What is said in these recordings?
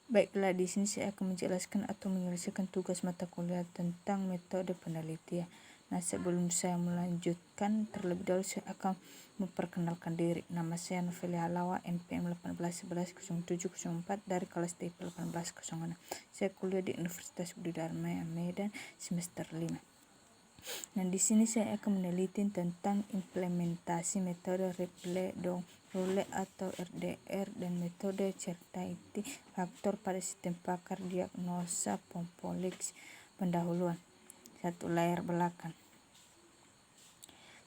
Baiklah, di sini saya akan menjelaskan atau menyelesaikan tugas mata kuliah tentang metode penelitian. Nah, sebelum saya melanjutkan, terlebih dahulu saya akan memperkenalkan diri. Nama saya Novelia Halawa, NPM 18110704 dari kelas TIP 1806. Saya kuliah di Universitas Budi Dharma Medan semester 5. Nah, di sini saya akan meneliti tentang implementasi metode Replet-Roulet atau RDR dan metode Certaity faktor pada sistem pakar diagnosa Pompolix. Pendahuluan. 1. Layar belakang.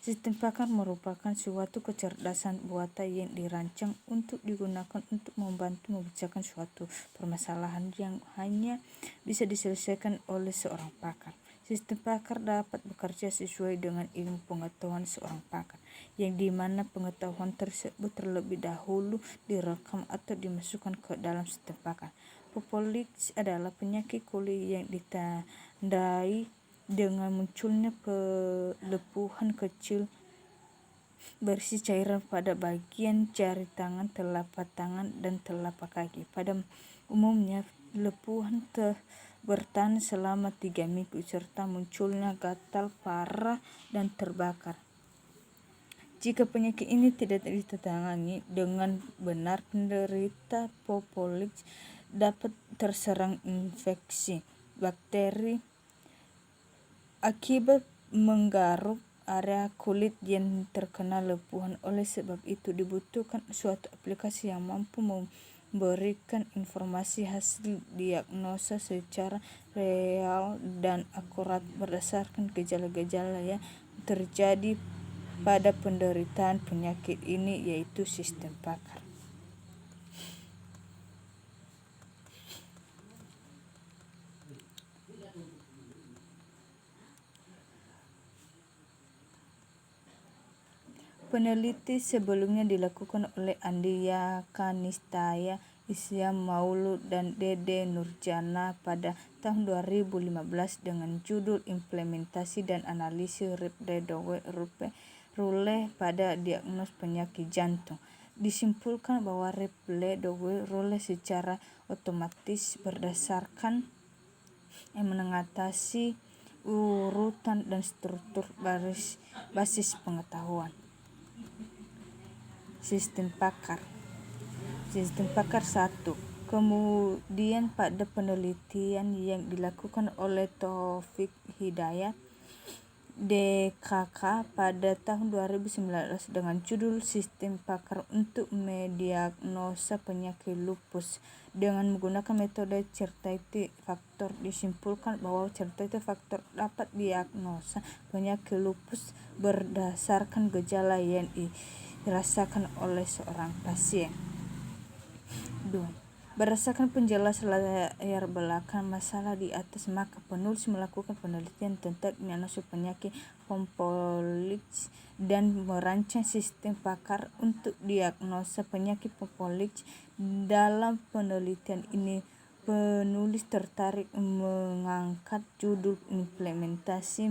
Sistem pakar merupakan suatu kecerdasan buatan yang dirancang untuk digunakan untuk membantu memecahkan suatu permasalahan yang hanya bisa diselesaikan oleh seorang pakar. Sistem pakar dapat bekerja sesuai dengan ilmu pengetahuan seorang pakar, yang dimana pengetahuan tersebut terlebih dahulu direkam atau dimasukkan ke dalam sistem pakar. Pompolix adalah penyakit kulit yang ditandai dengan munculnya pelepuhan kecil berisi cairan pada bagian jari tangan, telapak tangan, dan telapak kaki. Pada umumnya, pelepuhan bertahan selama 3 minggu serta munculnya gatal parah dan terbakar. Jika penyakit ini tidak ditangani dengan benar, penderita Pompolix dapat terserang infeksi bakteri akibat menggaruk area kulit yang terkena lepuhan. Oleh sebab itu dibutuhkan suatu aplikasi yang mampu memberikan informasi hasil diagnosa secara real dan akurat berdasarkan gejala-gejala yang terjadi pada penderitaan penyakit ini, yaitu sistem pakar. Peneliti sebelumnya dilakukan oleh Andrea Kanistaya, Isya Maulud, dan Dede Nurjana pada tahun 2015 dengan judul Implementasi dan Analisis Replet-Roulet pada Diagnosis Penyakit Jantung. Disimpulkan bahwa Replet-Roulet secara otomatis berdasarkan mengatasi urutan dan struktur basis pengetahuan. Sistem pakar. Sistem pakar 1. Kemudian pada penelitian yang dilakukan oleh Taufik Hidayat, DKK pada tahun 2019 dengan judul Sistem Pakar untuk Mendiagnosa Penyakit Lupus dengan menggunakan metode Certaity faktor, disimpulkan bahwa Certaity faktor dapat diagnosa penyakit lupus berdasarkan gejala yang dirasakan oleh seorang pasien. 2. Berdasarkan penjelasan layar belakang masalah di atas, maka penulis melakukan penelitian tentang diagnosis penyakit Pompolix dan merancang sistem pakar untuk diagnosa penyakit Pompolix. Dalam penelitian ini, penulis tertarik mengangkat judul implementasi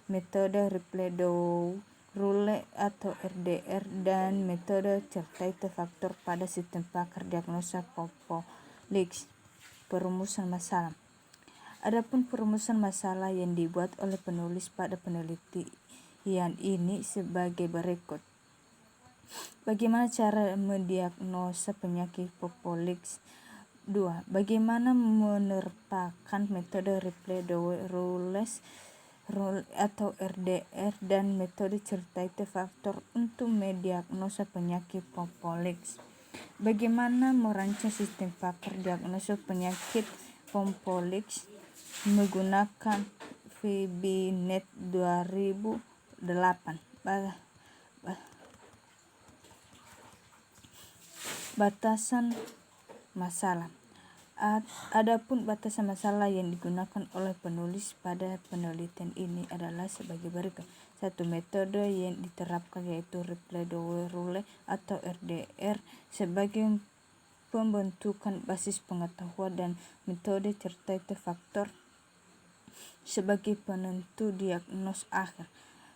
metode Replet-Roulet atau RDR dan metode Certaity faktor pada sistem pakar diagnosa Pompolix. Perumusan masalah. Adapun perumusan masalah yang dibuat oleh penulis pada penelitian ini sebagai berikut. Bagaimana cara mendiagnosa penyakit Pompolix? 2. Bagaimana menerapkan metode Replet-Roulet atau RDR dan metode Certaity faktor untuk mendiagnosa penyakit Pompolix. Bagaimana merancang sistem pakar diagnosa penyakit Pompolix menggunakan VB-Net 2008. Batasan masalah. Adapun batasan masalah yang digunakan oleh penulis pada penelitian ini adalah sebagai berikut. 1. Metode yang diterapkan yaitu Replet-Roulet atau RDR sebagai pembentukan basis pengetahuan dan metode Certaity faktor sebagai penentu diagnos akhir.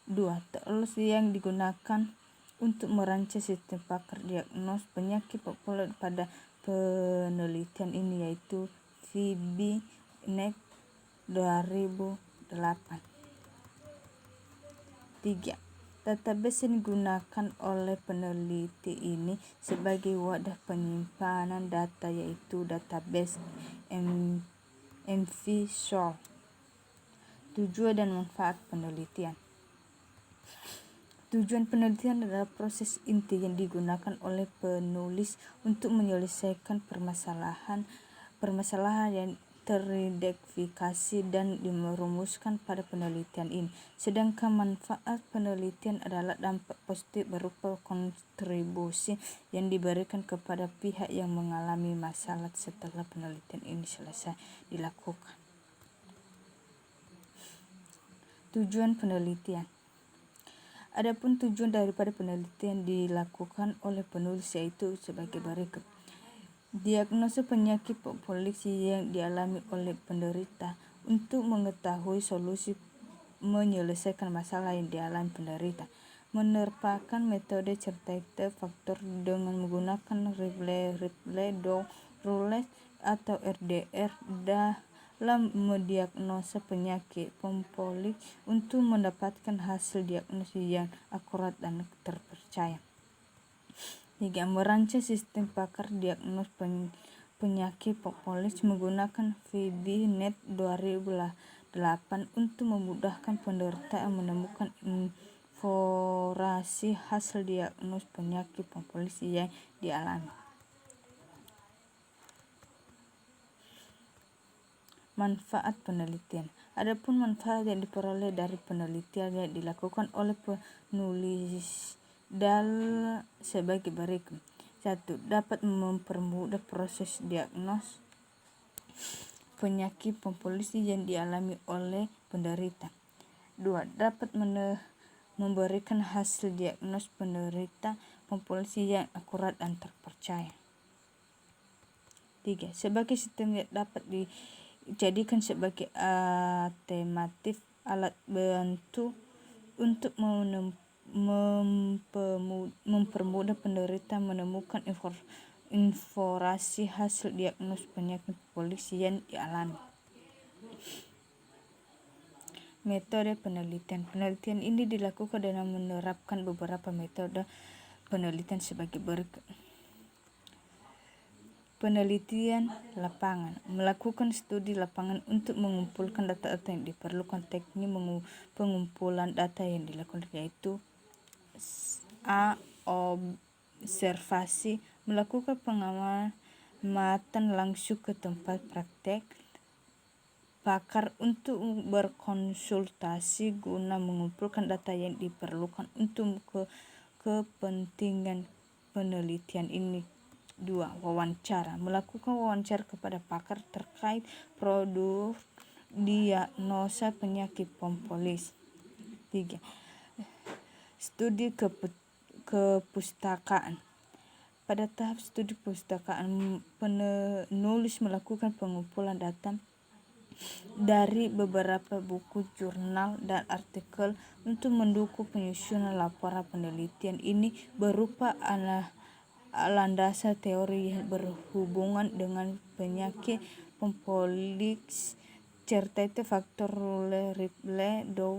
2. Tools yang digunakan untuk merancang sistem pakar diagnos penyakit Pompolix pada penelitian ini, yaitu VB-NET 2008. 3. Database yang digunakan oleh peneliti ini sebagai wadah penyimpanan data, yaitu database MVSol. Tujuan dan manfaat penelitian. Tujuan penelitian adalah proses inti yang digunakan oleh penulis untuk menyelesaikan permasalahan yang teridentifikasi dan dirumuskan pada penelitian ini. Sedangkan manfaat penelitian adalah dampak positif berupa kontribusi yang diberikan kepada pihak yang mengalami masalah setelah penelitian ini selesai dilakukan. Tujuan penelitian. Adapun tujuan daripada penelitian dilakukan oleh penulis yaitu sebagai berikut. Diagnosa penyakit populasi yang dialami oleh penderita untuk mengetahui solusi menyelesaikan masalah yang dialami penderita. Menerapkan metode certified faktor dengan menggunakan Ripley-Dow Rules atau RDR dalam mendiagnosa penyakit populasi untuk mendapatkan hasil diagnosis yang akurat dan terpercaya. 3. Merancang sistem pakar diagnos penyakit populasi menggunakan VB-NET 2008 untuk memudahkan penderita menemukan informasi hasil diagnos penyakit populasi yang dialami. Manfaat penelitian. Adapun manfaat yang diperoleh dari penelitian yang dilakukan oleh penulis sebagai berikut. 1. Dapat mempermudah proses diagnos penyakit populasi yang dialami oleh penderita. 2. Dapat memberikan hasil diagnos penderita populasi yang akurat dan terpercaya. 3. Sebagai sistem yang dapat dijadikan sebagai alternatif alat bantu untuk mempermudah penderita menemukan informasi hasil diagnos penyakit populasi yang dialami. Metode penelitian. Penelitian ini dilakukan dengan menerapkan beberapa metode penelitian sebagai berikut. Penelitian lapangan. Melakukan studi lapangan untuk mengumpulkan data-data yang diperlukan. Teknik pengumpulan data yang dilakukan yaitu A. Observasi. Melakukan pengamatan langsung ke tempat praktek pakar untuk berkonsultasi guna mengumpulkan data yang diperlukan untuk kepentingan penelitian ini. 2. Wawancara. Melakukan wawancara kepada pakar terkait produk diagnosa penyakit populasi. 3. Studi kepustakaan. Pada tahap studi kepustakaan, penulis melakukan pengumpulan data dari beberapa buku, jurnal, dan artikel untuk mendukung penyusunan laporan penelitian ini berupa landasan teori yang berhubungan dengan penyakit populasi serta faktor Ripley-Dow